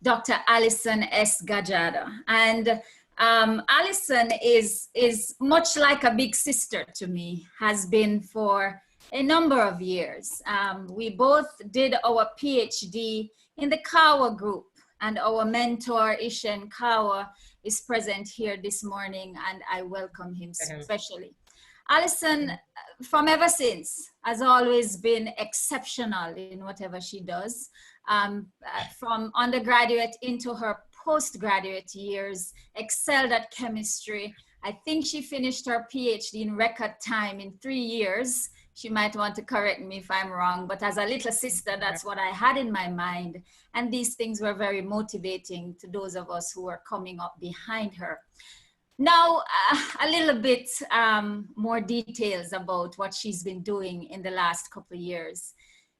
Dr. Alison S. Gajada. And Alison is much like a big sister to me, has been for a number of years. We both did our PhD in the Kawa group, and our mentor, Ishen Kawa, is present here this morning, and I welcome him especially. Alison, from ever since, has always been exceptional in whatever she does. From undergraduate into her postgraduate years, excelled at chemistry. I think she finished her PhD in record time in 3 years. She might want to correct me if I'm wrong, but as a little sister, that's what I had in my mind. And these things were very motivating to those of us who were coming up behind her. Now, a little bit more details about what she's been doing in the last couple of years.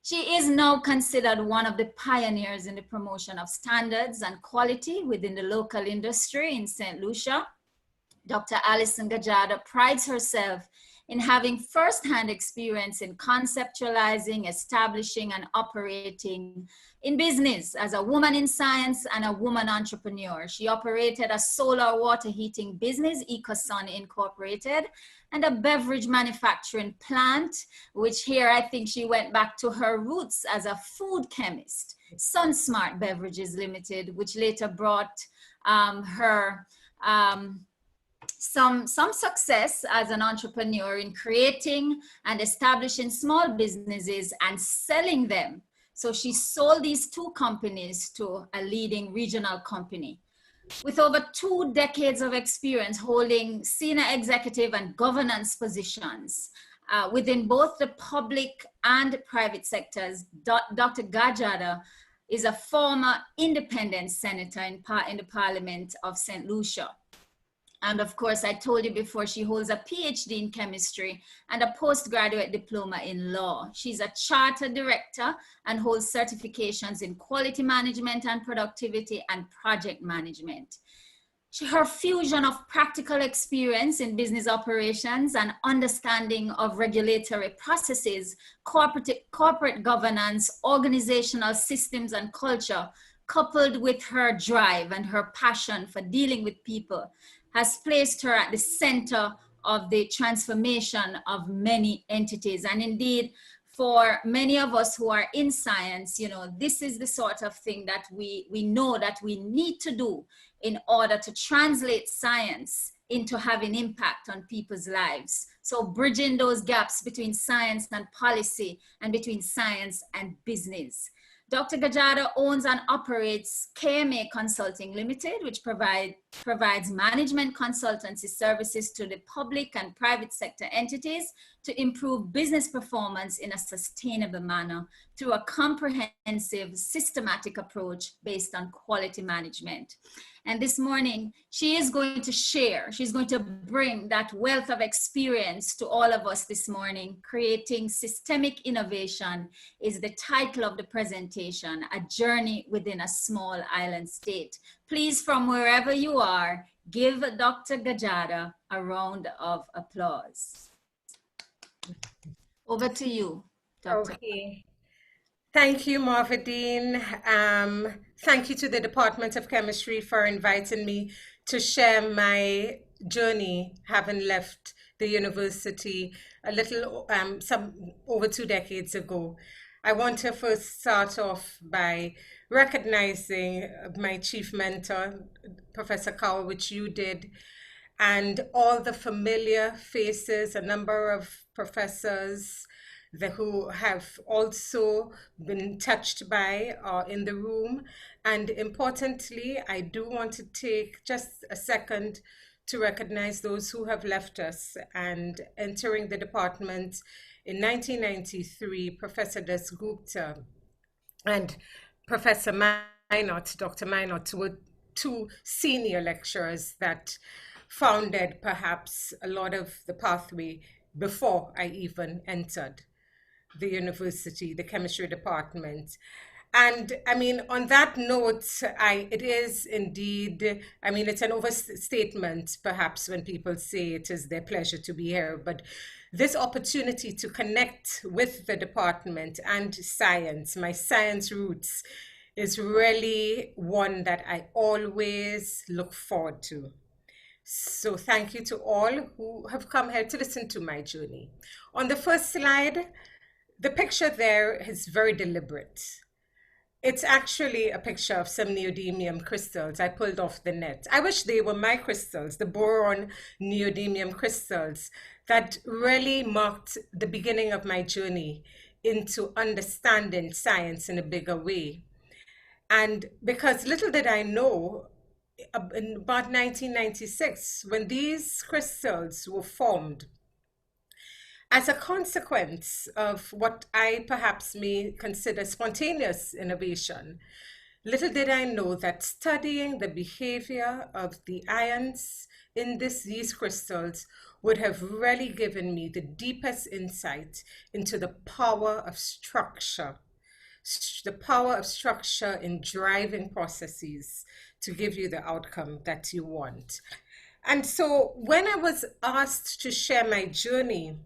She is now considered one of the pioneers in the promotion of standards and quality within the local industry in St. Lucia. Dr. Alison Gajada prides herself in having firsthand experience in conceptualizing, establishing, and operating in business as a woman in science and a woman entrepreneur. She operated a solar water heating business, EcoSun Incorporated, and a beverage manufacturing plant, which here I think she went back to her roots as a food chemist, SunSmart Beverages Limited, which later brought her some success as an entrepreneur in creating and establishing small businesses and selling them. So she sold these 2 companies to a leading regional company. With over 2 decades of experience holding senior executive and governance positions within both the public and private sectors, Dr. Gajada is a former independent senator in the Parliament of St. Lucia. And of course, I told you before, she holds a PhD in chemistry and a postgraduate diploma in law. She's a chartered director and holds certifications in quality management and productivity and project management. Her fusion of practical experience in business operations and understanding of regulatory processes, corporate governance, organizational systems and culture, coupled with her drive and her passion for dealing with people, has placed her at the center of the transformation of many entities. And indeed, for many of us who are in science, you know, this is the sort of thing that we know that we need to do in order to translate science into having impact on people's lives. So bridging those gaps between science and policy and between science and business. Dr. Gajada owns and operates KMA Consulting Limited, which provides management consultancy services to the public and private sector entities to improve business performance in a sustainable manner through a comprehensive, systematic approach based on quality management. And this morning, she is going to share, she's going to bring that wealth of experience to all of us this morning. Creating Systemic Innovation is the title of the presentation, A Journey Within a Small Island State. Please, from wherever you are, give Dr. Gajada a round of applause. Over to you, Dr. Okay. Thank you, Marvadine. Thank you to the Department of Chemistry for inviting me to share my journey, having left the university a little, over 2 decades ago. I want to first start off by recognizing my chief mentor, Professor Kaur, which you did, and all the familiar faces, a number of professors who have also been touched by or in the room. And importantly, I do want to take just a second to recognize those who have left us. And entering the department in 1993, Professor Dasgupta and Professor Minot, Dr. Minot, were 2 senior lecturers that founded perhaps a lot of the pathway before I even entered the university, the chemistry department. And I mean, on that note, it is indeed, I mean, it's an overstatement perhaps when people say it is their pleasure to be here, but this opportunity to connect with the department and science, my science roots, is really one that I always look forward to. So thank you to all who have come here to listen to my journey. On the first slide, the picture there is very deliberate. It's actually a picture of some neodymium crystals I pulled off the net. I wish they were my crystals, the boron neodymium crystals that really marked the beginning of my journey into understanding science in a bigger way. And because little did I know, in about 1996, when these crystals were formed, as a consequence of what I perhaps may consider spontaneous innovation, little did I know that studying the behavior of the ions in these crystals would have really given me the deepest insight into the power of structure in driving processes to give you the outcome that you want. And so when I was asked to share my journey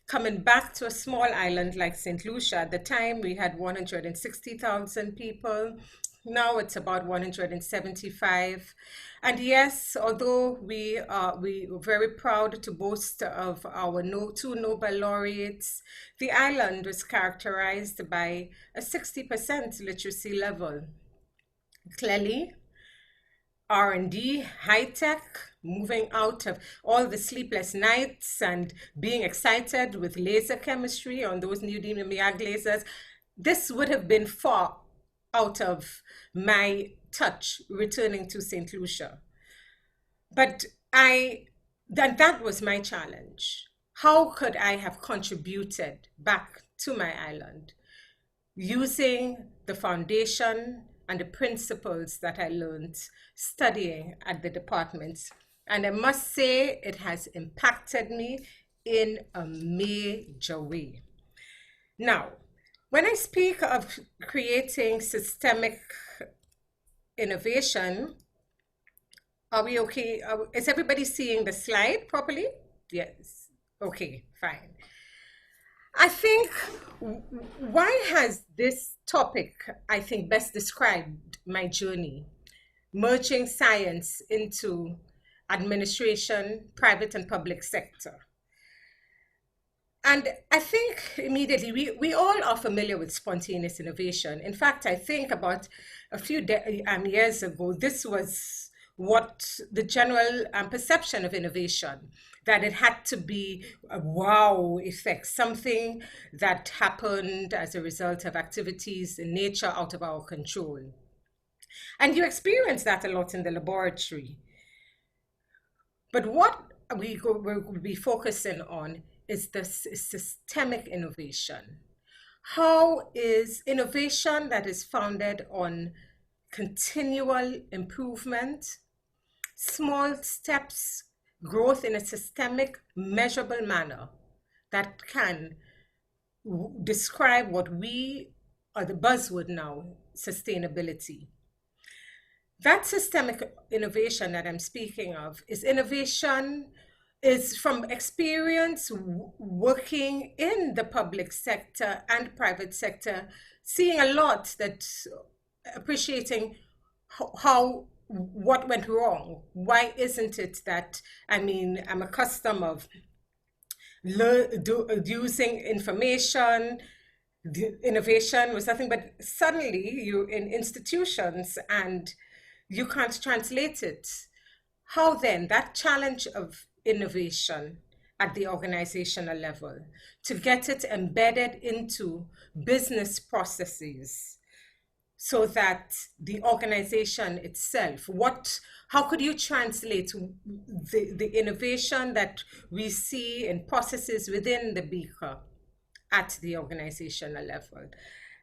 coming back to a small island like St. Lucia, at the time we had 160,000 people. Now it's about 175. And yes, although we were very proud to boast of our two Nobel laureates, the island was characterized by a 60% literacy level. Clearly, R&D, high-tech, moving out of all the sleepless nights and being excited with laser chemistry on those neodymium YAG lasers, this would have been far out of my touch returning to St. Lucia. But that was my challenge. How could I have contributed back to my island using the foundation and the principles that I learned studying at the departments? And I must say it has impacted me in a major way. Now, when I speak of creating systemic innovation, are we okay? Is everybody seeing the slide properly? Yes. Okay, fine. I think, why has this topic, I think, best described my journey, merging science into administration, private and public sector? And I think immediately, we all are familiar with spontaneous innovation. In fact, I think about a few years ago, this was what the general perception of innovation, that it had to be a wow effect, something that happened as a result of activities in nature out of our control. And you experience that a lot in the laboratory. But what we'll be focusing on is the systemic innovation. How is innovation that is founded on continual improvement, small steps, growth in a systemic, measurable manner that can describe what we are the buzzword now, sustainability. That systemic innovation that I'm speaking of is from experience working in the public sector and private sector, seeing a lot, that appreciating what went wrong. Why isn't it that, I'm accustomed of using information, the innovation was nothing, but suddenly you're in institutions and you can't translate it. How then, that challenge of innovation at the organizational level, to get it embedded into business processes so that the organization itself, how could you translate the innovation that we see in processes within the beaker at the organizational level?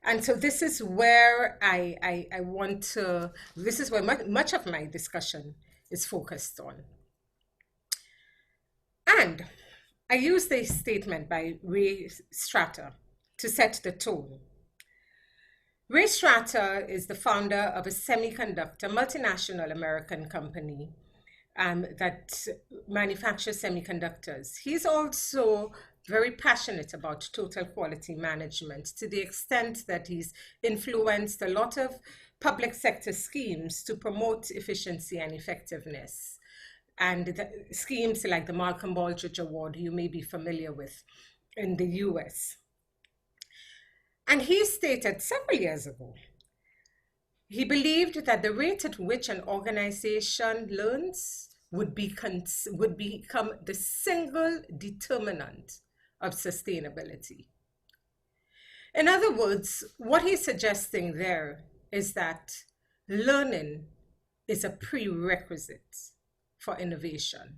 And so this is where this is where much of my discussion is focused on. And I use this statement by Ray Stratton to set the tone. Ray Stratton is the founder of a semiconductor, multinational American company that manufactures semiconductors. He's also very passionate about total quality management, to the extent that he's influenced a lot of public sector schemes to promote efficiency and effectiveness. And the schemes like the Malcolm Baldrige Award, you may be familiar with in the US. And he stated several years ago, he believed that the rate at which an organization learns would become the single determinant of sustainability. In other words, what he's suggesting there is that learning is a prerequisite for innovation.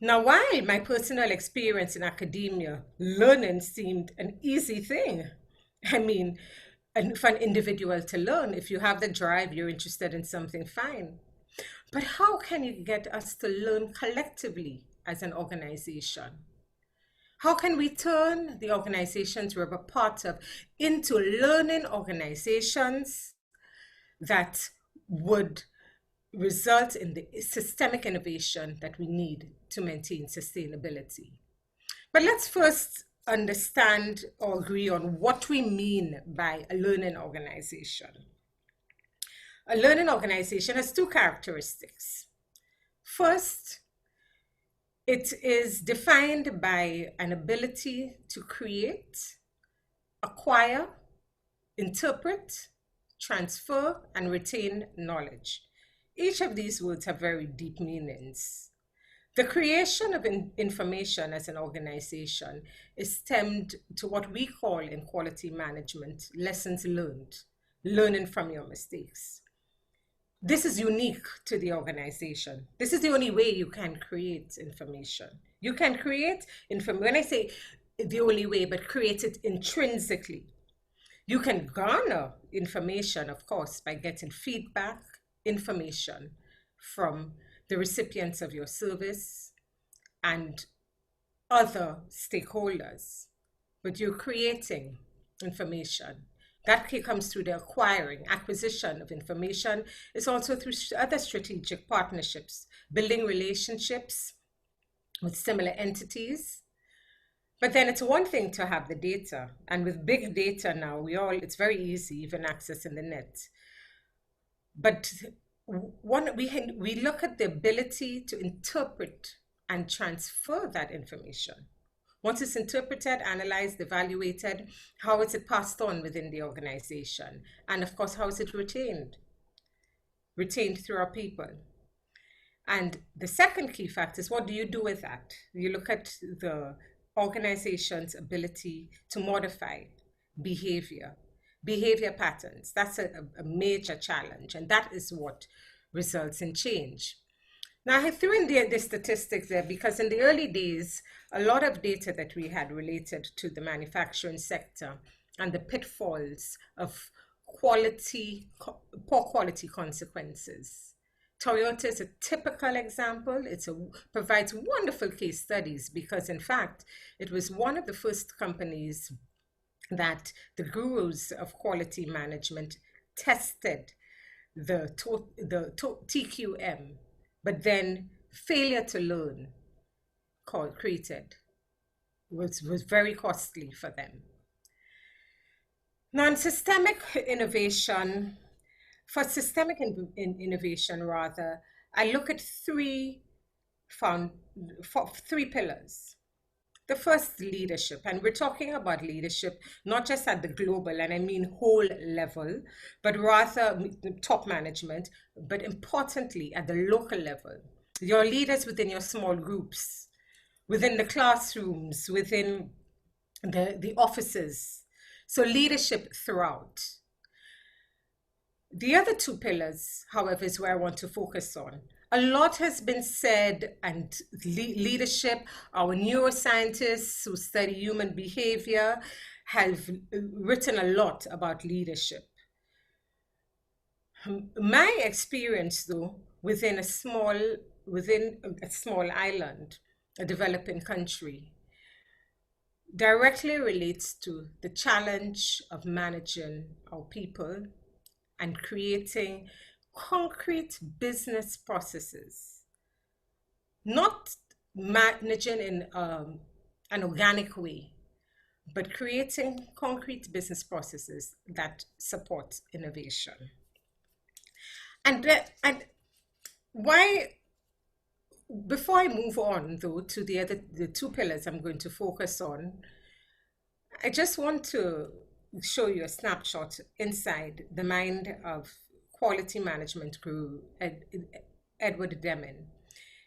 Now, while my personal experience in academia, learning seemed an easy thing. I mean, for an individual to learn, if you have the drive, you're interested in something, fine. But how can you get us to learn collectively as an organization? How can we turn the organizations we're a part of into learning organizations that would result in the systemic innovation that we need to maintain sustainability? But let's first understand or agree on what we mean by a learning organization. A learning organization has two characteristics. First, it is defined by an ability to create, acquire, interpret, transfer, and retain knowledge. Each of these words have very deep meanings. The creation of information as an organization is stemmed to what we call in quality management lessons learned, learning from your mistakes. This is unique to the organization. This is the only way you can create information. You can create information, when I say the only way, but create it intrinsically. You can garner information, of course, by getting feedback, information from the recipients of your service and other stakeholders, but you're creating information. That comes through the acquisition of information. It's also through other strategic partnerships, building relationships with similar entities. But then it's one thing to have the data, and with big data now, it's very easy, even accessing the net. But we look at the ability to interpret and transfer that information. Once it's interpreted, analyzed, evaluated, how is it passed on within the organization? And of course, how is it retained? Retained through our people. And the second key factor is, what do you do with that? You look at the organization's ability to modify behavior patterns. That's a major challenge, and that is what results in change. Now, I threw in the statistics there because in the early days, a lot of data that we had related to the manufacturing sector and the pitfalls of poor quality consequences. Toyota is a typical example. It provides wonderful case studies because, in fact, it was one of the first companies that the gurus of quality management tested the TQM, but then failure to learn created was very costly for them. Now, systemic innovation, rather, I look at three pillars. The first, leadership, and we're talking about leadership not just at the global, and I mean whole level, but rather top management, but importantly at the local level. Your leaders within your small groups, within the classrooms, within the offices. So leadership throughout. The other two pillars, however, is where I want to focus on. A lot has been said, and leadership, our neuroscientists who study human behavior have written a lot about leadership. My experience, though, within a small island, a developing country, directly relates to the challenge of managing our people and creating concrete business processes, not managing in an organic way, but creating concrete business processes that support innovation. And why, before I move on though to the two pillars I'm going to focus on, I just want to show you a snapshot inside the mind of quality management guru Edward Deming.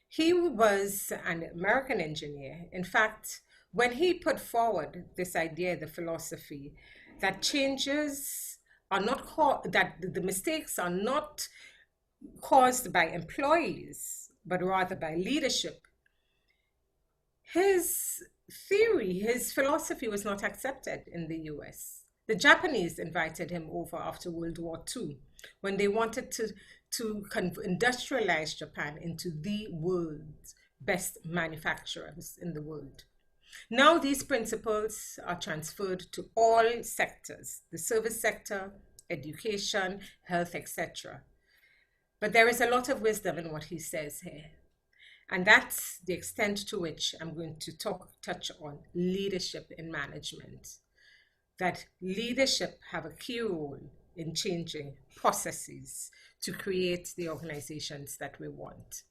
He was an American engineer. In fact, when he put forward this idea, the philosophy that changes are not that the mistakes are not caused by employees, but rather by leadership, his theory, his philosophy was not accepted in the US. The Japanese invited him over after World War II when they wanted to industrialize Japan into the world's best manufacturers in the world. Now these principles are transferred to all sectors, the service sector, education, health, etc. But there is a lot of wisdom in what he says here. And that's the extent to which I'm going to touch on leadership in management. That leadership have a key role in changing processes to create the organizations that we want.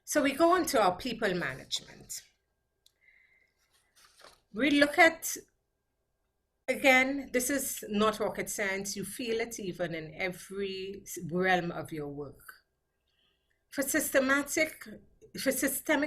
So we go on to our people management. We look at, again, this is not rocket science. You feel it even in every realm of your work. For systemic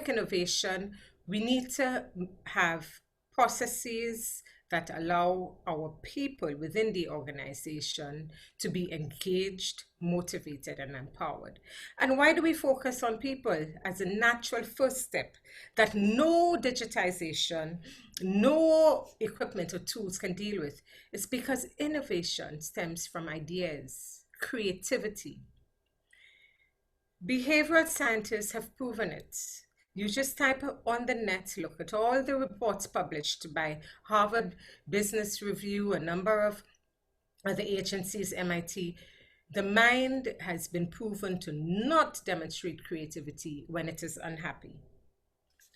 innovation, we need to have processes that allow our people within the organization to be engaged, motivated, and empowered. And why do we focus on people as a natural first step that no digitization, no equipment or tools can deal with? It's because innovation stems from ideas, creativity. Behavioral scientists have proven it. You just type on the net, look at all the reports published by Harvard Business Review, a number of other agencies, MIT. The mind has been proven to not demonstrate creativity when it is unhappy,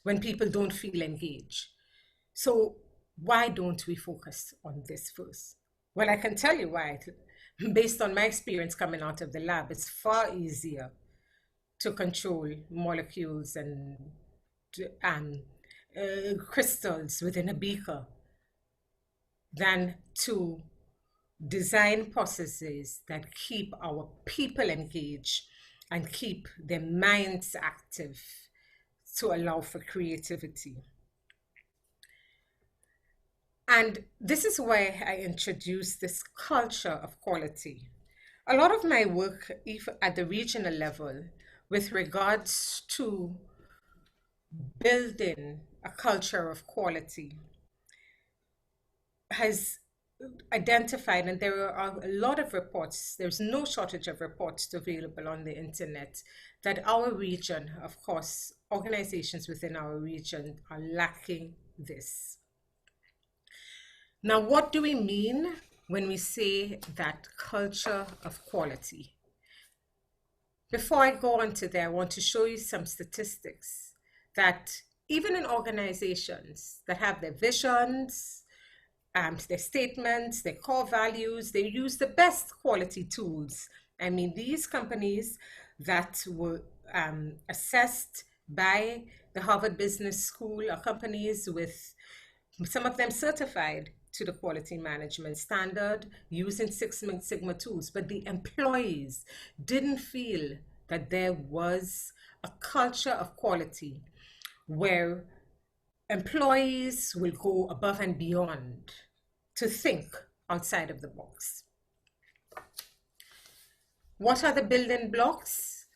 when people don't feel engaged. So why don't we focus on this first? Well, I can tell you why. Based on my experience coming out of the lab, it's far easier to control molecules and crystals within a beaker than to design processes that keep our people engaged and keep their minds active to allow for creativity. And this is why I introduced this culture of quality. A lot of my work, even at the regional level, with regards to building a culture of quality, has identified, and there are a lot of reports, there's no shortage of reports available on the internet, that our region, of course, organizations within our region are lacking this. Now, what do we mean when we say that culture of quality? Before I go on to there, I want to show you some statistics that even in organizations that have their visions, their statements, their core values, they use the best quality tools. I mean, these companies that were assessed by the Harvard Business School are companies with, some of them certified to the quality management standard using Six Sigma tools, but the employees didn't feel that there was a culture of quality where employees will go above and beyond to think outside of the box. What are the building blocks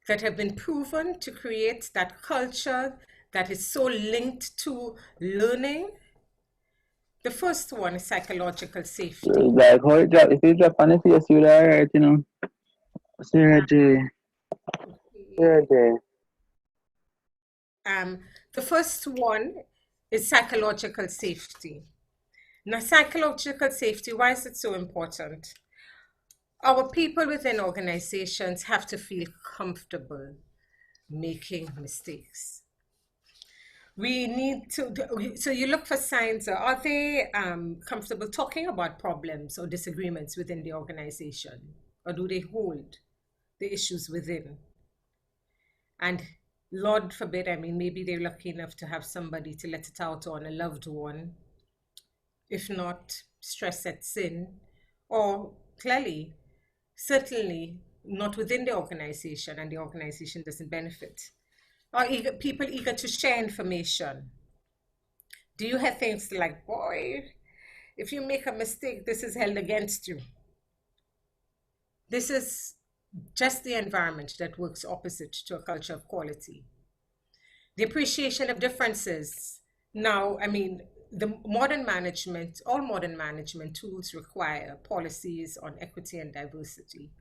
that have been proven to create that culture that is so linked to learning? The first one is psychological safety. Like how it drop, if you drop on the face, you'll alright, you know. The first one is psychological safety. Now, psychological safety, why is it so important? Our people within organizations have to feel comfortable making mistakes. We need to, so you look for signs. Are they comfortable talking about problems or disagreements within the organization? Or do they hold the issues within? And Lord forbid, I mean, maybe they're lucky enough to have somebody to let it out on, a loved one. If not, stress sets in. Or clearly, certainly not within the organization, and the organization doesn't benefit. Are people eager to share information? Do you have things like, boy, if you make a mistake, this is held against you? This is just the environment that works opposite to a culture of quality. The appreciation of differences. Now, I mean, the modern management, all modern management tools require policies on equity and diversity.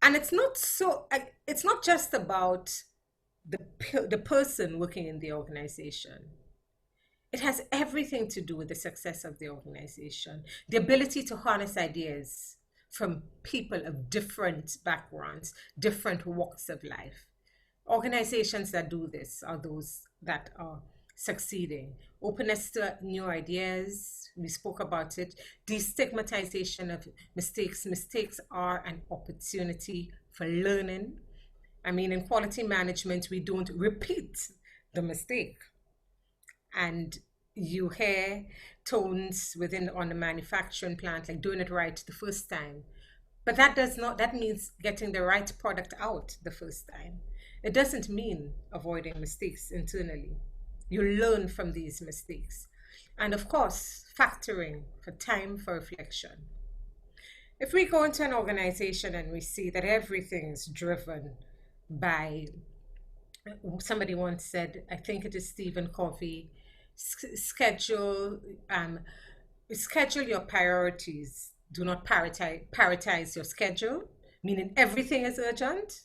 And it's not just about the person working in the organization. It has everything to do with the success of the organization, the ability to harness ideas from people of different backgrounds, different walks of life. Organizations that do this are those that are succeeding. Openness to new ideas, we spoke about it. Destigmatization of mistakes. Mistakes are an opportunity for learning. I mean, in quality management, we don't repeat the mistake. And you hear tones on the manufacturing plant, like doing it right the first time. But that means getting the right product out the first time. It doesn't mean avoiding mistakes internally. You learn from these mistakes. And of course, factoring for time for reflection. If we go into an organization and we see that everything is driven by, somebody once said, I think it is Stephen Covey, schedule your priorities. Do not prioritize your schedule, meaning everything is urgent.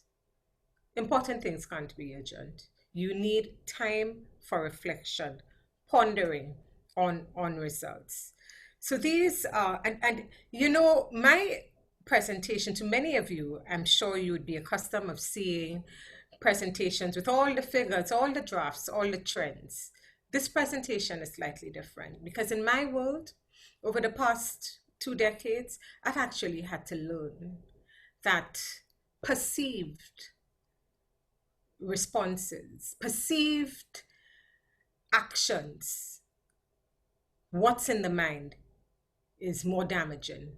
Important things can't be urgent. You need time for reflection, pondering on results. So these are, and you know, my presentation to many of you, I'm sure you would be accustomed of seeing presentations with all the figures, all the drafts, all the trends. This presentation is slightly different because in my world, over the past 2 decades, I've actually had to learn that perceived responses, perceived actions, what's in the mind is more damaging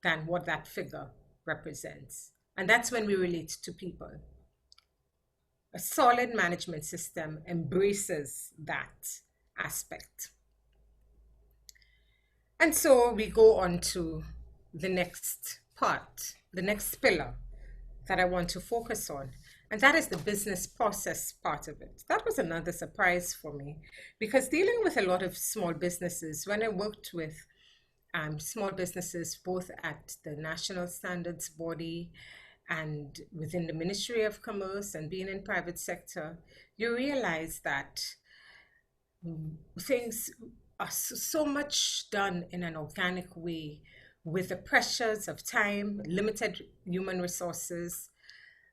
than what that figure represents. And that's when we relate to people. A solid management system embraces that aspect. And so we go on to the next part, the next pillar that I want to focus on, and that is the business process part of it. That was another surprise for me because dealing with a lot of small businesses, when I worked with small businesses, both at the national standards body and within the Ministry of Commerce and being in private sector, you realize that things are so much done in an organic way with the pressures of time, limited human resources,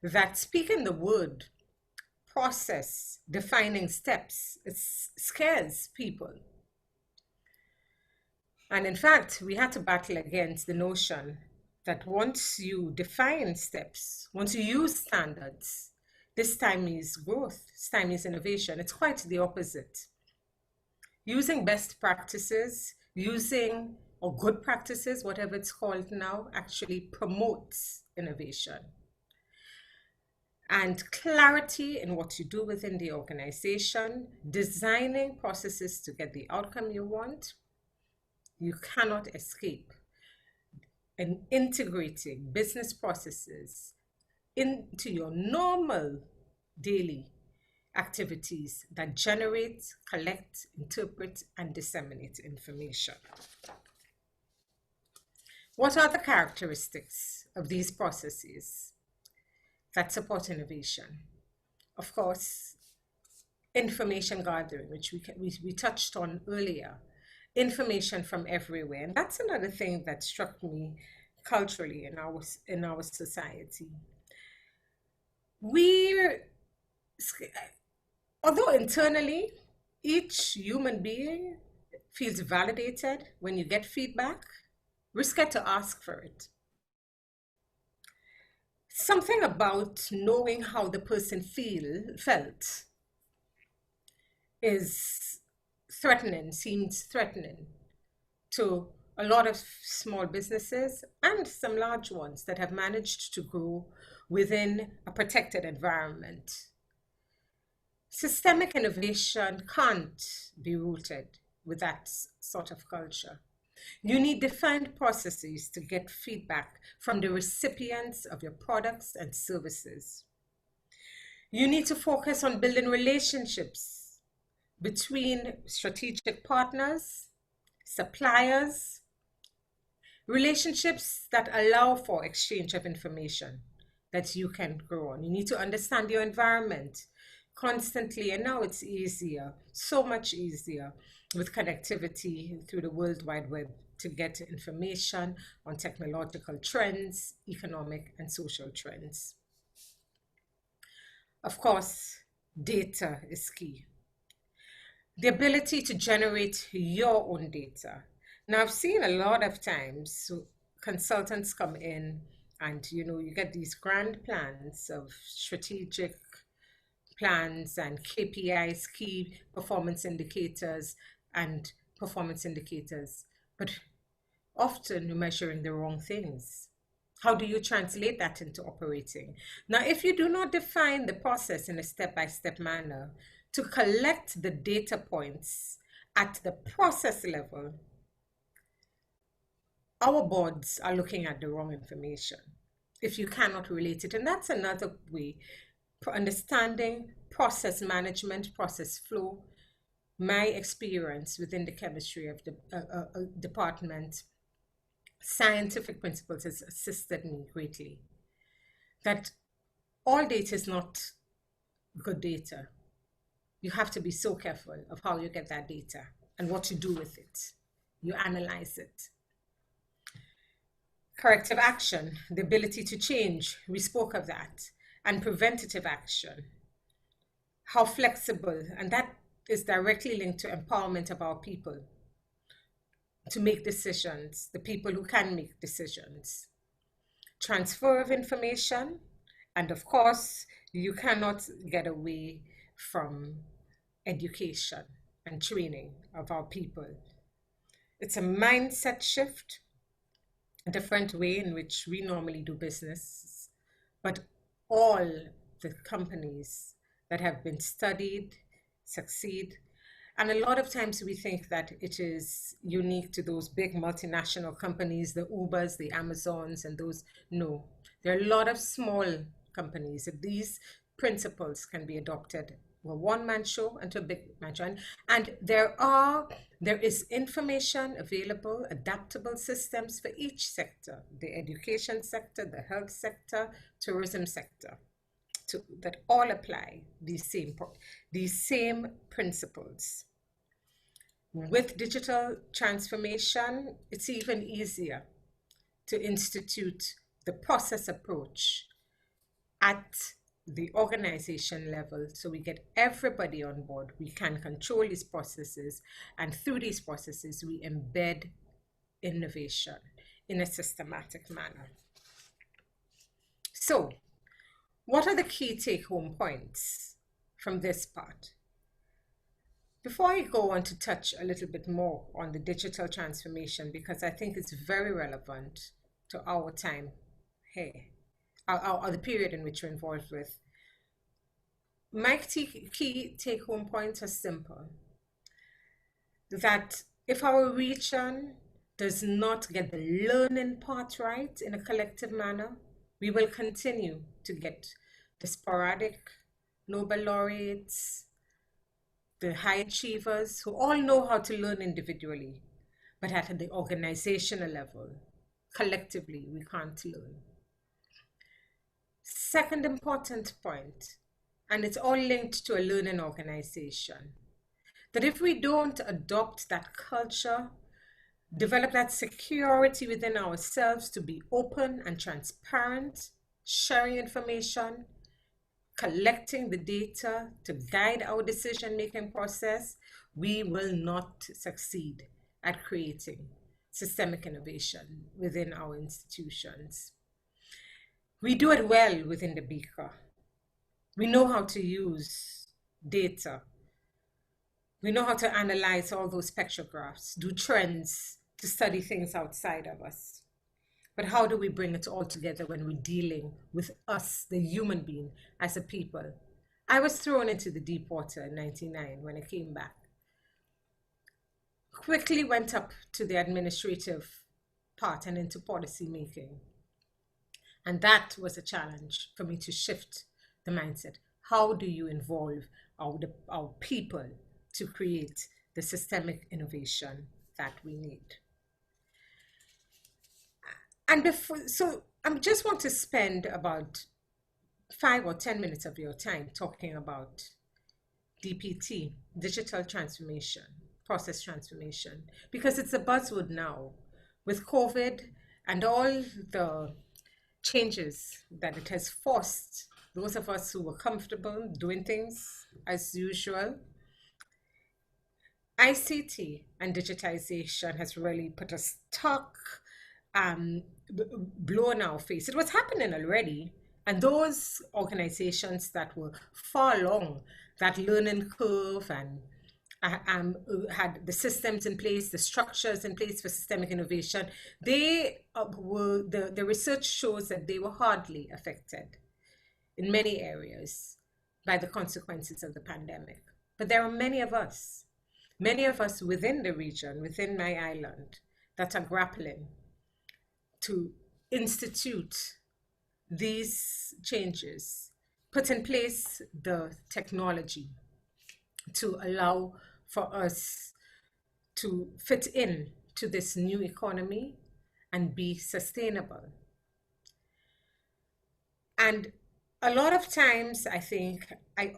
that speaking the word process, defining steps, it scares people. And in fact, we had to battle against the notion that once you define steps, once you use standards, this time is growth, this time is innovation. It's quite the opposite. Using best practices, or good practices, whatever it's called now, actually promotes innovation. And clarity in what you do within the organization, designing processes to get the outcome you want, you cannot escape. And integrating business processes into your normal daily activities that generate, collect, interpret, and disseminate information. What are the characteristics of these processes that support innovation? Of course, information gathering, which we touched on earlier, information from everywhere. And that's another thing that struck me culturally in our society. Although internally, each human being feels validated when you get feedback, we're scared to ask for it. Something about knowing how the person felt is threatening, seems threatening to a lot of small businesses and some large ones that have managed to grow within a protected environment. Systemic innovation can't be rooted with that sort of culture. You need defined processes to get feedback from the recipients of your products and services. You need to focus on building relationships between strategic partners, suppliers, relationships that allow for exchange of information that you can grow on. You need to understand your environment constantly, and now it's easier, so much easier with connectivity through the World Wide Web to get information on technological trends, economic and social trends. Of course, data is key. The ability to generate your own data. Now, I've seen a lot of times consultants come in and you get these grand plans of strategic plans and KPIs, key performance indicators and performance indicators, but often you're measuring the wrong things. How do you translate that into operating? Now, if you do not define the process in a step-by-step manner to collect the data points at the process level, our boards are looking at the wrong information if you cannot relate it. And that's another way for understanding process management, process flow. My experience within the chemistry of the department, scientific principles has assisted me greatly. That all data is not good data. You have to be so careful of how you get that data and what you do with it. You analyze it. Corrective action, the ability to change, we spoke of that, and preventative action. How flexible, and that is directly linked to empowerment of our people to make decisions, the people who can make decisions. Transfer of information, and of course, you cannot get away from education and training of our people. It's a mindset shift, a different way in which we normally do business, but all the companies that have been studied succeed. And a lot of times we think that it is unique to those big multinational companies, the Ubers, the Amazons, and those. No, there are a lot of small companies. These principles can be adopted a one-man show into a big man show. And there is information available, adaptable systems for each sector, the education sector, the health sector, tourism sector, that all apply these same principles. With digital transformation, it's even easier to institute the process approach at the organization level, so we get everybody on board. We can control these processes, and through these processes, we embed innovation in a systematic manner. So, what are the key take-home points from this part? Before I go on to touch a little bit more on the digital transformation, because I think it's very relevant to our time here, or the period in which we're involved with. My key take-home points are simple. That if our region does not get the learning part right in a collective manner, we will continue to get the sporadic Nobel laureates, the high achievers who all know how to learn individually, but at the organizational level, collectively, we can't learn. Second important point, and it's all linked to a learning organization, that if we don't adopt that culture, develop that security within ourselves to be open and transparent, sharing information, collecting the data to guide our decision-making process, we will not succeed at creating systemic innovation within our institutions. We do it well within the beaker. We know how to use data. We know how to analyze all those spectrographs, do trends to study things outside of us. But how do we bring it all together when we're dealing with us, the human being, as a people? I was thrown into the deep water in 1999 when I came back. Quickly went up to the administrative part and into policy making. And that was a challenge for me to shift the mindset. How do you involve our people to create the systemic innovation that we need? And so I just want to spend about 5 or 10 minutes of your time talking about DPT, digital transformation, process transformation, because it's a buzzword now with COVID and all the changes that it has forced those of us who were comfortable doing things as usual. ICT and digitization has really put a stark blow in our face. It was happening already, and those organizations that were far along that learning curve and had the systems in place, the structures in place for systemic innovation, they were, the research shows that they were hardly affected in many areas by the consequences of the pandemic. But there are many of us within the region, within my island, that are grappling to institute these changes, put in place the technology to allow for us to fit in to this new economy and be sustainable. And a lot of times, I think, I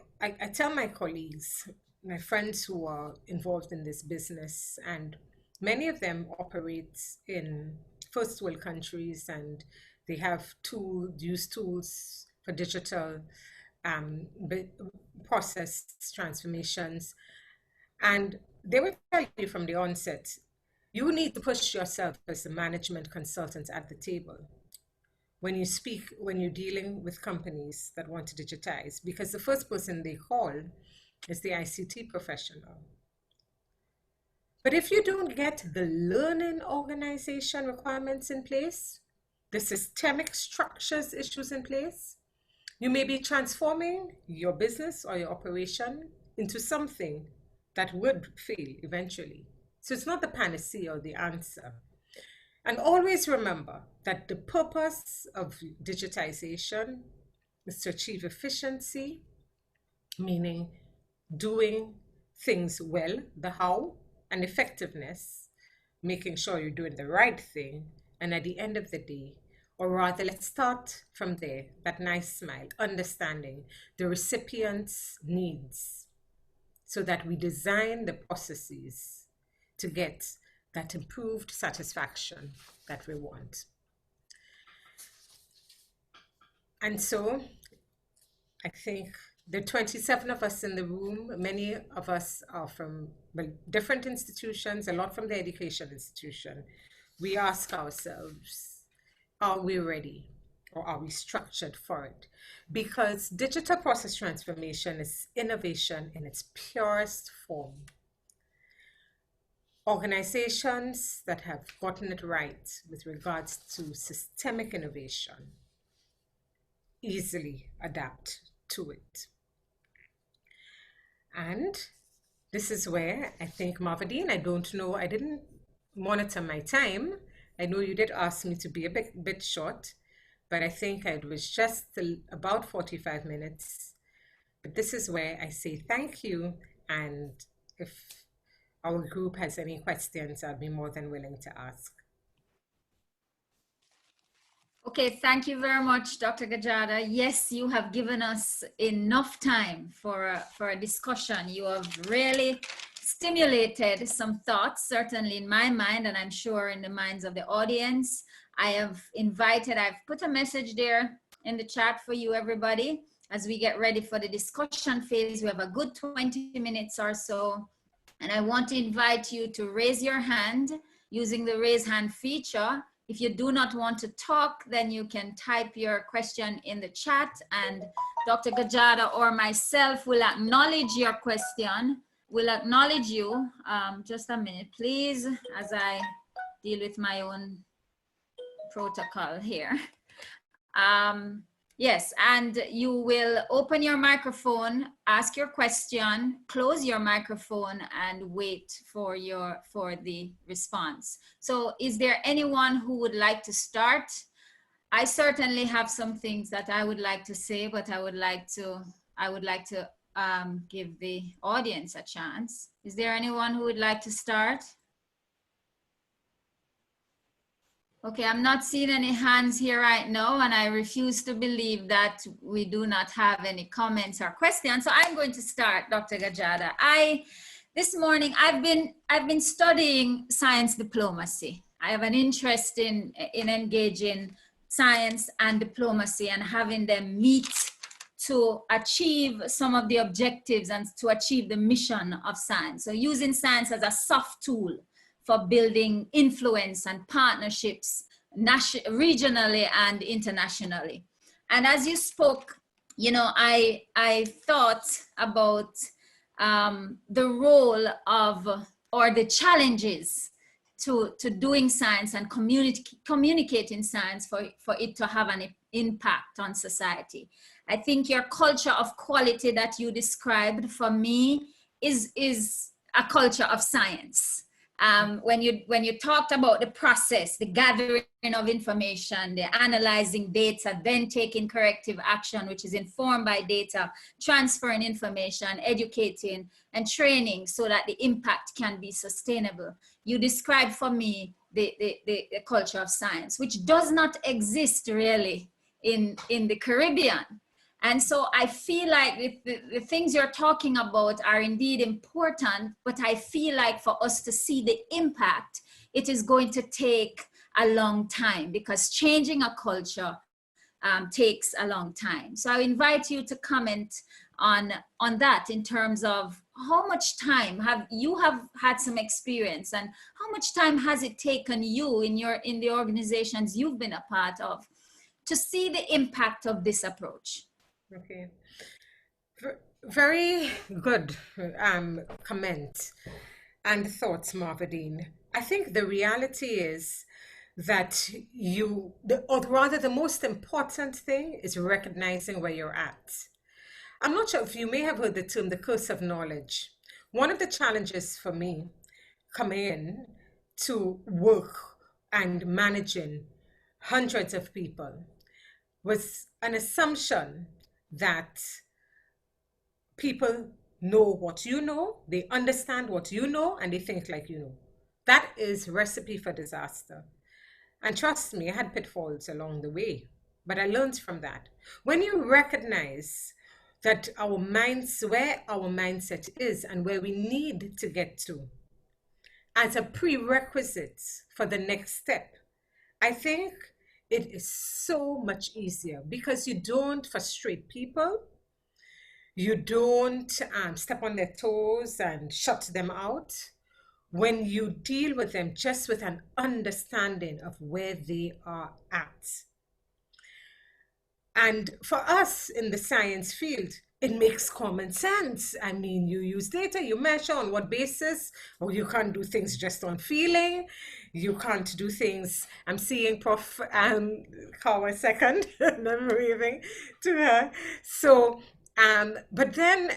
tell my colleagues, my friends who are involved in this business, and many of them operate in first world countries, and they have use tools for digital process transformations. And they will tell you from the onset, you need to push yourself as a management consultant at the table when you speak, when you're dealing with companies that want to digitize, because the first person they call is the ICT professional. But if you don't get the learning organization requirements in place, the systemic structures issues in place, you may be transforming your business or your operation into something that would fail eventually. So it's not the panacea or the answer. And always remember that the purpose of digitization is to achieve efficiency, meaning doing things well, the how, and effectiveness, making sure you're doing the right thing. And at the end of the day, or rather, let's start from there, that nice smile, understanding the recipient's needs so that we design the processes to get that improved satisfaction that we want. And so I think the 27 of us in the room, many of us are from different institutions, a lot from the education institution. We ask ourselves, are we ready or are we structured for it? Because digital process transformation is innovation in its purest form. Organizations that have gotten it right with regards to systemic innovation easily adapt to it. And this is where I think, Marvadine, I don't know, I didn't monitor my time. I know you did ask me to be a bit short, but I think it was just about 45 minutes. But this is where I say thank you, and if our group has any questions, I'll be more than willing to ask. Okay, thank you very much, Dr. Gajada. Yes, you have given us enough time for a discussion. You have really stimulated some thoughts, certainly in my mind, and I'm sure in the minds of the audience. I've put a message there in the chat for you, everybody. as we get ready for the discussion phase. We have a good 20 minutes or so. And I want to invite you to raise your hand using the raise hand feature. If you do not want to talk, then you can type your question in the chat and Dr. Gajada or myself will acknowledge your question. We'll acknowledge you. Just a minute, please, as I deal with my own protocol here. Yes, and you will open your microphone, ask your question, close your microphone, and wait for the response. So is there anyone who would like to start? I certainly have some things that I would like to say, but I would like to give the audience a chance. Is there anyone who would like to start? Okay, I'm not seeing any hands here right now, and I refuse to believe that we do not have any comments or questions. So I'm going to start, Dr. Gajada. This morning, I've been studying science diplomacy. I have an interest in engaging science and diplomacy and having them meet to achieve some of the objectives and to achieve the mission of science. So using science as a soft tool for building influence and partnerships regionally and internationally. And as you spoke, you know, I thought about the role of, or the challenges to doing science and communicating science for it to have an impact on society. I think your culture of quality that you described for me is a culture of science. When you talked about the process, the gathering of information, the analyzing data, then taking corrective action, which is informed by data, transferring information, educating and training so that the impact can be sustainable. You described for me the culture of science, which does not exist really in the Caribbean. And so I feel like the things you're talking about are indeed important, but I feel like for us to see the impact, it is going to take a long time because changing a culture takes a long time. So I invite you to comment on that in terms of how much time have had some experience and how much time has it taken you in the organizations you've been a part of to see the impact of this approach? Okay. Very good comment and thoughts, Marvadine. I think the reality is that the most important thing is recognizing where you're at. I'm not sure if you may have heard the term, the curse of knowledge. One of the challenges for me coming in to work and managing hundreds of people was an assumption that people know what you know, they understand what you know, and they think like you know. That is recipe for disaster. And trust me, I had pitfalls along the way, but I learned from that. When you recognize that where our mindset is and where we need to get to as a prerequisite for the next step, I think it is so much easier because you don't frustrate people. You don't step on their toes and shut them out when you deal with them just with an understanding of where they are at. And for us in the science field, it makes common sense. I mean, you use data, you measure on what basis, or you can't do things just on feeling. You can't do things. I'm seeing Prof. Kawa second, and I'm waving to her. So, but then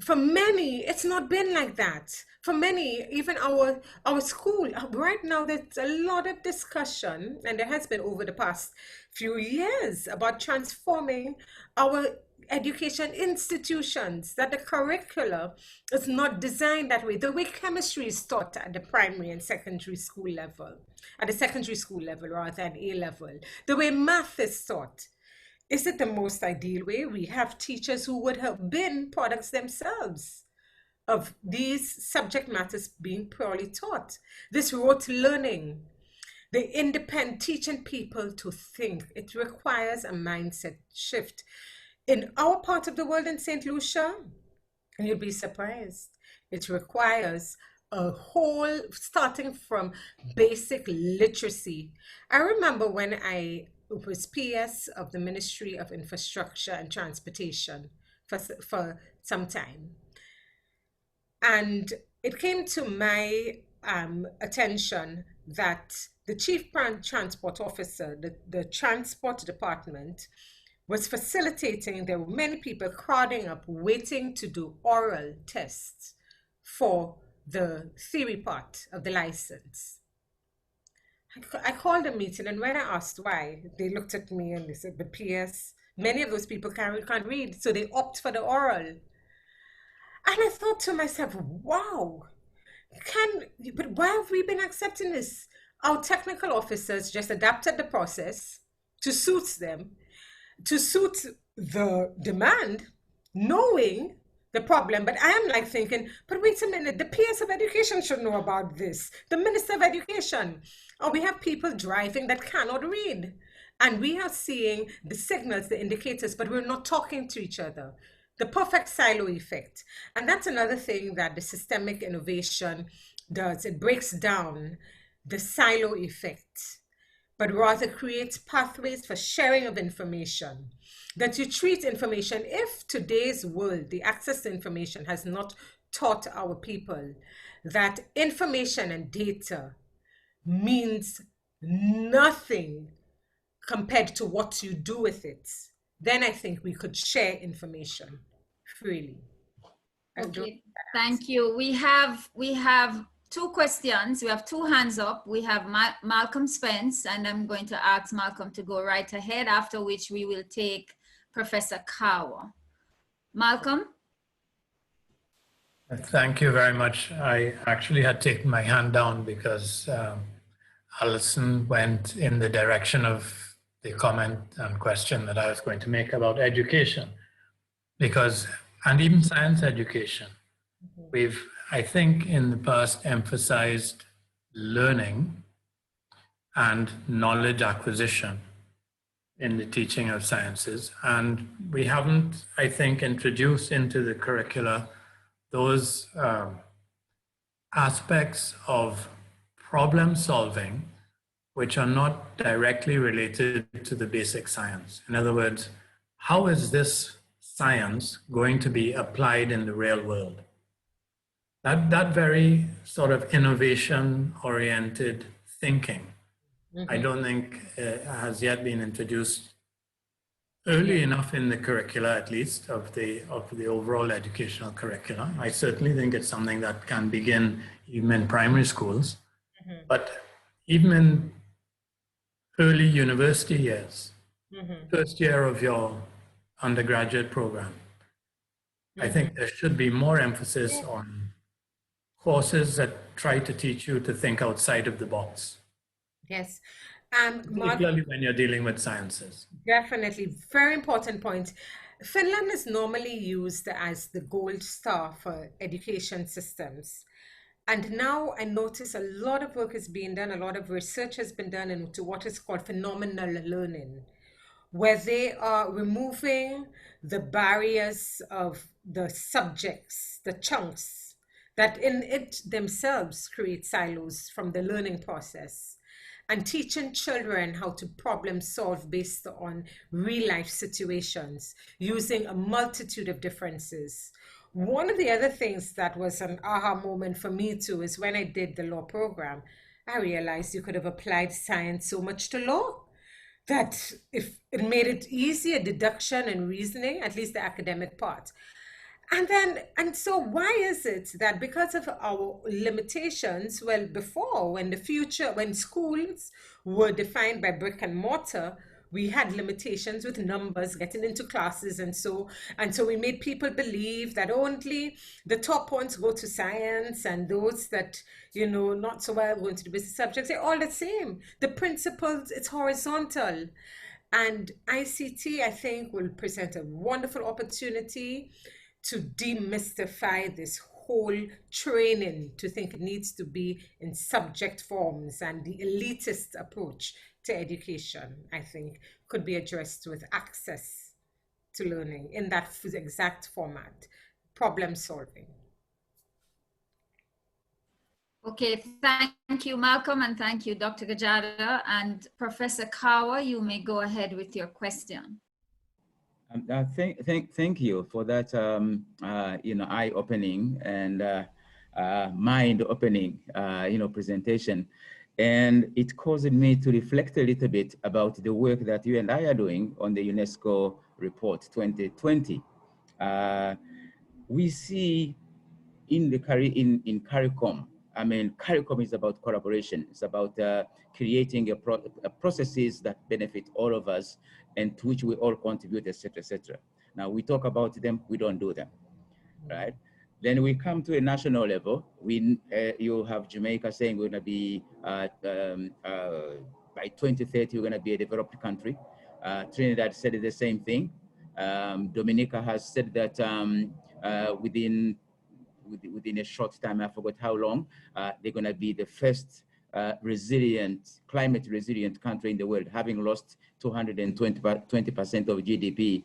for many, it's not been like that. For many, even our school, right now, there's a lot of discussion, and there has been over the past few years about transforming our education institutions, that the curricula is not designed that way. The way chemistry is taught at the primary and secondary school level, at the secondary school level rather than A level, the way math is taught, is it the most ideal way? We have teachers who would have been products themselves of these subject matters being purely taught. This rote learning, the independent teaching people to think, it requires a mindset shift. in our part of the world in St. Lucia, and you'd be surprised, it requires a whole, starting from basic literacy. I remember when I was PS of the Ministry of Infrastructure and Transportation for some time. And it came to my attention that the Chief Transport Officer, the Transport Department, was facilitating. There were many people crowding up, waiting to do oral tests for the theory part of the license. I called a meeting, and when I asked why, they looked at me and they said, but PS, many of those people can't read, so they opt for the oral. And I thought to myself, wow, but why have we been accepting this? Our technical officers just adapted the process to suit them, to suit the demand, knowing the problem. But I am like thinking, but wait a minute, the PS of Education should know about this, the Minister of Education. Or we have people driving that cannot read. And we are seeing the signals, the indicators, but we're not talking to each other. The perfect silo effect. And that's another thing that the systemic innovation does. It breaks down the silo effect, but rather creates pathways for sharing of information. That you treat information, if today's world, the access to information has not taught our people that information and data means nothing compared to what you do with it, then I think we could share information freely. Okay, thank you. We have two questions. We have two hands up. We have Malcolm Spence, and I'm going to ask Malcolm to go right ahead, after which we will take Professor Kawa. Malcolm? Thank you very much. I actually had taken my hand down because Alison went in the direction of the comment and question that I was going to make about education, and even science education. We've, I think, in the past emphasized learning and knowledge acquisition in the teaching of sciences. And we haven't, I think, introduced into the curricula those aspects of problem solving which are not directly related to the basic science. In other words, how is this science going to be applied in the real world? That very sort of innovation-oriented thinking, I don't think has yet been introduced early enough in the curricula, at least, of the overall educational curricula. I certainly think it's something that can begin even in primary schools, but even in early university years, first year of your undergraduate program, I think there should be more emphasis on courses that try to teach you to think outside of the box. Yes. Particularly when you're dealing with sciences. Definitely. Very important point. Finland is normally used as the gold star for education systems. And now I notice a lot of work is being done, a lot of research has been done into what is called phenomenal learning, where they are removing the barriers of the subjects, the chunks, that in it themselves create silos from the learning process, and teaching children how to problem solve based on real life situations using a multitude of differences. One of the other things that was an aha moment for me too is when I did the law program, I realized you could have applied science so much to law that if it made it easier, deduction and reasoning, at least the academic part. And so why is it that because of our limitations, well, before, when schools were defined by brick and mortar, we had limitations with numbers, getting into classes, and so we made people believe that only the top ones go to science, and those that, not so well go into the business subjects. They're all the same. The principles, it's horizontal. And ICT, I think, will present a wonderful opportunity to demystify this whole training to think it needs to be in subject forms, and the elitist approach to education, I think, could be addressed with access to learning in that exact format, problem solving. Okay, thank you, Malcolm, and thank you, Dr. Gajada. And Professor Kawa, you may go ahead with your question. Thank you for that, eye-opening and mind-opening, presentation. And it caused me to reflect a little bit about the work that you and I are doing on the UNESCO report 2020. We see in the in CARICOM, I mean, CARICOM is about collaboration. It's about creating a processes that benefit all of us and to which we all contribute, etc., etc. Now we talk about them, we don't do them, right? Then we come to a national level. You have Jamaica saying we're going to be by 2030 we're going to be a developed country. Trinidad said the same thing. Dominica has said that within a short time, I forgot how long, they're going to be the first climate resilient country in the world, having lost 220% of GDP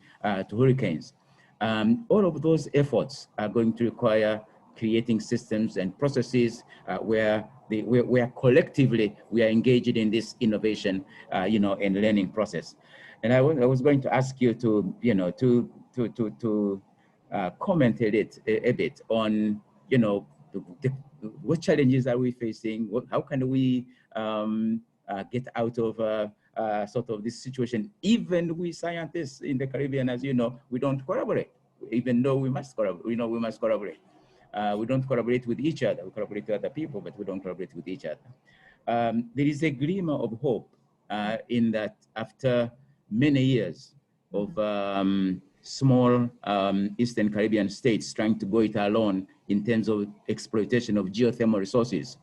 to hurricanes. All of those efforts are going to require creating systems and processes where collectively we are engaged in this innovation, and learning process. And I was going to ask you to, comment a bit on, what challenges are we facing? How can we get out of sort of this situation? Even we scientists in the Caribbean, as you know, we don't collaborate, even though we must collaborate. We know we must collaborate. We don't collaborate with each other. We collaborate with other people, but we don't collaborate with each other. There is a glimmer of hope in that after many years of small Eastern Caribbean states trying to go it alone in terms of exploitation of geothermal resources.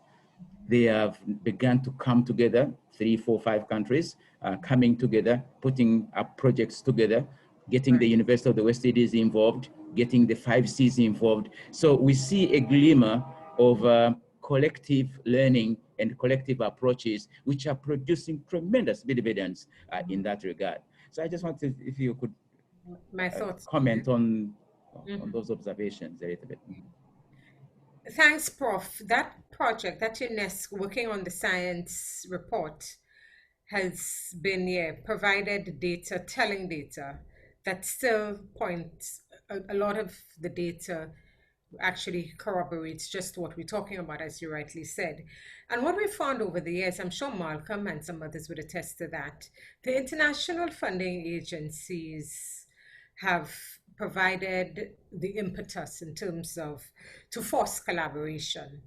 They have begun to come together, 3, 4, 5 countries coming together, putting up projects together, getting the University of the West Indies involved, getting the 5 Cs involved. So we see a glimmer of collective learning and collective approaches, which are producing tremendous dividends in that regard. So I just wanted, if you could my thoughts. Comment on those observations a little bit. Thanks, Prof. That project, that UNESCO working on the science report, has been provided data, telling data that still points, a lot of the data actually corroborates just what we're talking about, as you rightly said. And what we found over the years, I'm sure Malcolm and some others would attest to that, the international funding agencies have provided the impetus in terms of to force collaboration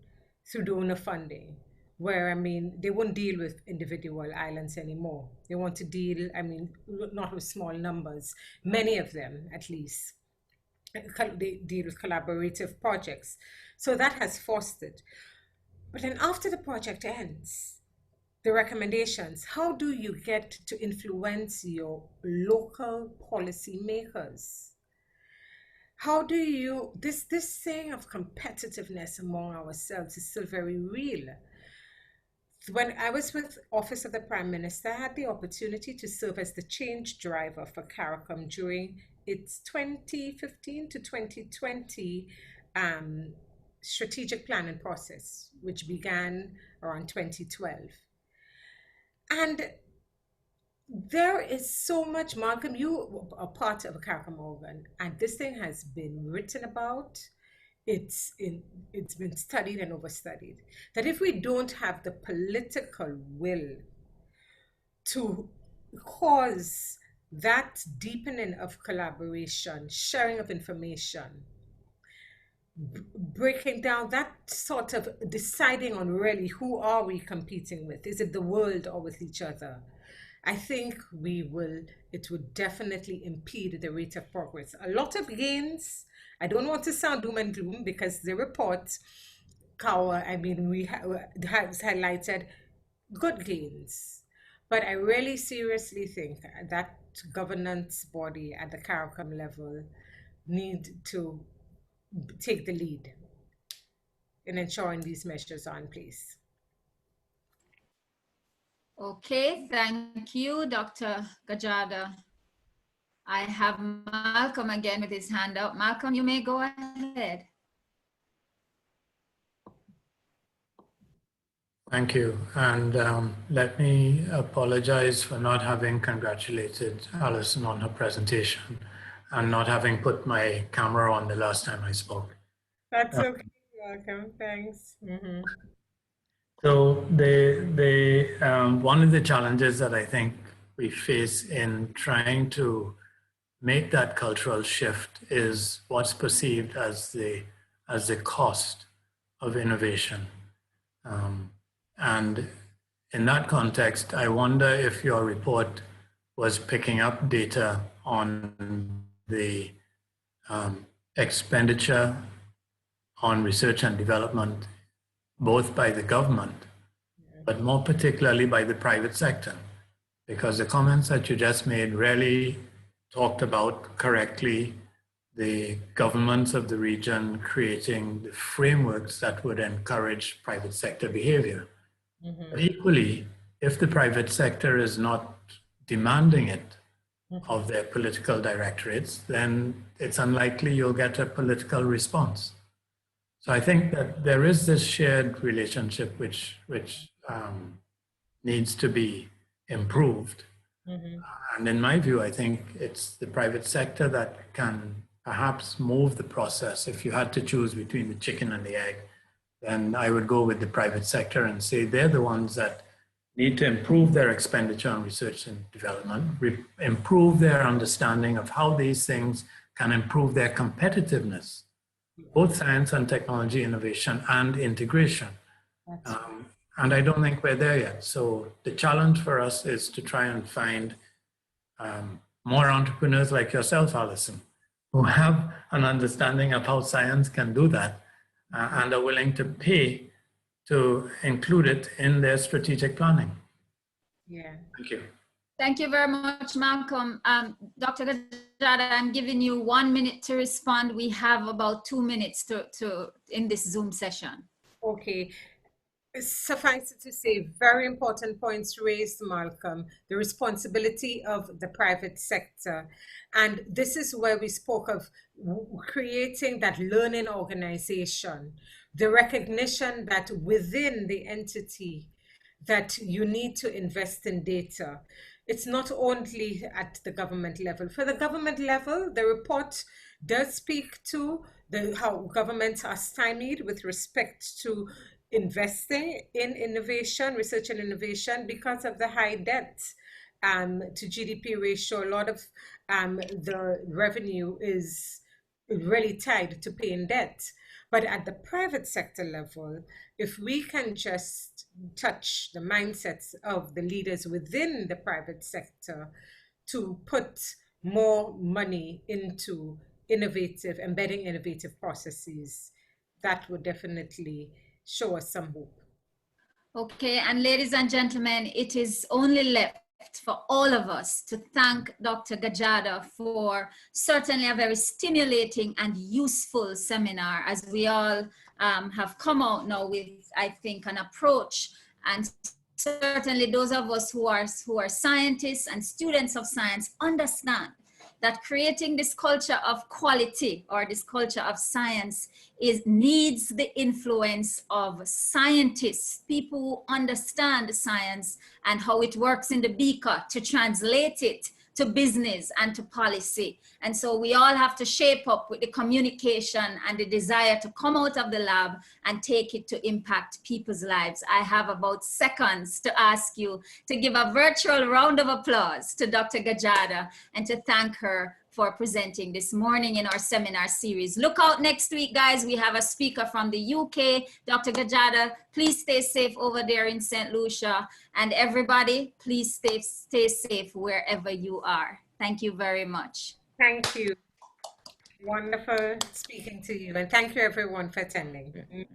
through donor funding, where, I mean, they won't deal with individual islands anymore. They want to deal, I mean, not with small numbers, many of them at least. They deal with collaborative projects. So that has fostered. But then after the project ends, the recommendations, how do you get to influence your local policy makers? How do you, this thing of competitiveness among ourselves is still very real. When I was with Office of the Prime Minister, I had the opportunity to serve as the change driver for CARICOM during its 2015 to 2020 strategic planning process, which began around 2012. And there is so much, Malcolm, you are part of a CARICOM organ, and this thing has been written about. It's been studied and overstudied. That if we don't have the political will to cause that deepening of collaboration, sharing of information, breaking down that sort of deciding on really who are we competing with? Is it the world or with each other? I think it would definitely impede the rate of progress. A lot of gains. I don't want to sound doom and gloom because the report, I mean, has highlighted good gains. But I really seriously think that governance body at the CARICOM level need to take the lead in ensuring these measures are in place. Okay, thank you, Dr. Gajada. I have Malcolm again with his hand up. Malcolm, you may go ahead. Thank you. And let me apologize for not having congratulated Alison on her presentation and not having put my camera on the last time I spoke. That's okay. Welcome. Thanks. So one of the challenges that I think we face in trying to make that cultural shift is what's perceived as the cost of innovation. And in that context, I wonder if your report was picking up data on the expenditure on research and development, both by the government, but more particularly by the private sector, because the comments that you just made really talked about correctly the governments of the region creating the frameworks that would encourage private sector behavior. But equally, if the private sector is not demanding it of their political directorates, then it's unlikely you'll get a political response. So I think that there is this shared relationship which needs to be improved. And in my view, I think it's the private sector that can perhaps move the process. If you had to choose between the chicken and the egg, then I would go with the private sector and say they're the ones that need to improve their expenditure on research and development, improve their understanding of how these things can improve their competitiveness, both science and technology innovation and integration. And I don't think we're there yet. So the challenge for us is to try and find more entrepreneurs like yourself, Alison, who have an understanding of how science can do that and are willing to pay to include it in their strategic planning. Yeah. Thank you. Thank you very much, Malcolm. Dr. Gajada, I'm giving you 1 minute to respond. We have about 2 minutes in this Zoom session. Okay. Suffice it to say, very important points raised, Malcolm, the responsibility of the private sector. And this is where we spoke of creating that learning organization, the recognition that within the entity that you need to invest in data. It's not only at the government level. For the government level, the report does speak to how governments are stymied with respect to investing in innovation, research and innovation, because of the high debt to GDP ratio. A lot of the revenue is really tied to paying debt. But at the private sector level, if we can just touch the mindsets of the leaders within the private sector to put more money into embedding innovative processes, that would definitely show us some hope. Okay, and ladies and gentlemen, it is only left for all of us to thank Dr. Gajada for certainly a very stimulating and useful seminar, as we all have come out now with, I think, an approach, and certainly those of us who are scientists and students of science understand that creating this culture of quality or this culture of science needs the influence of scientists, people who understand science and how it works in the beaker to translate it to business and to policy. And so we all have to shape up with the communication and the desire to come out of the lab and take it to impact people's lives. I have about seconds to ask you to give a virtual round of applause to Dr. Gajada and to thank her for presenting this morning in our seminar series. Look out next week, guys. We have a speaker from the UK, Dr. Gajada. Please stay safe over there in St. Lucia. And everybody, please stay safe wherever you are. Thank you very much. Thank you. Wonderful speaking to you. And thank you everyone for attending.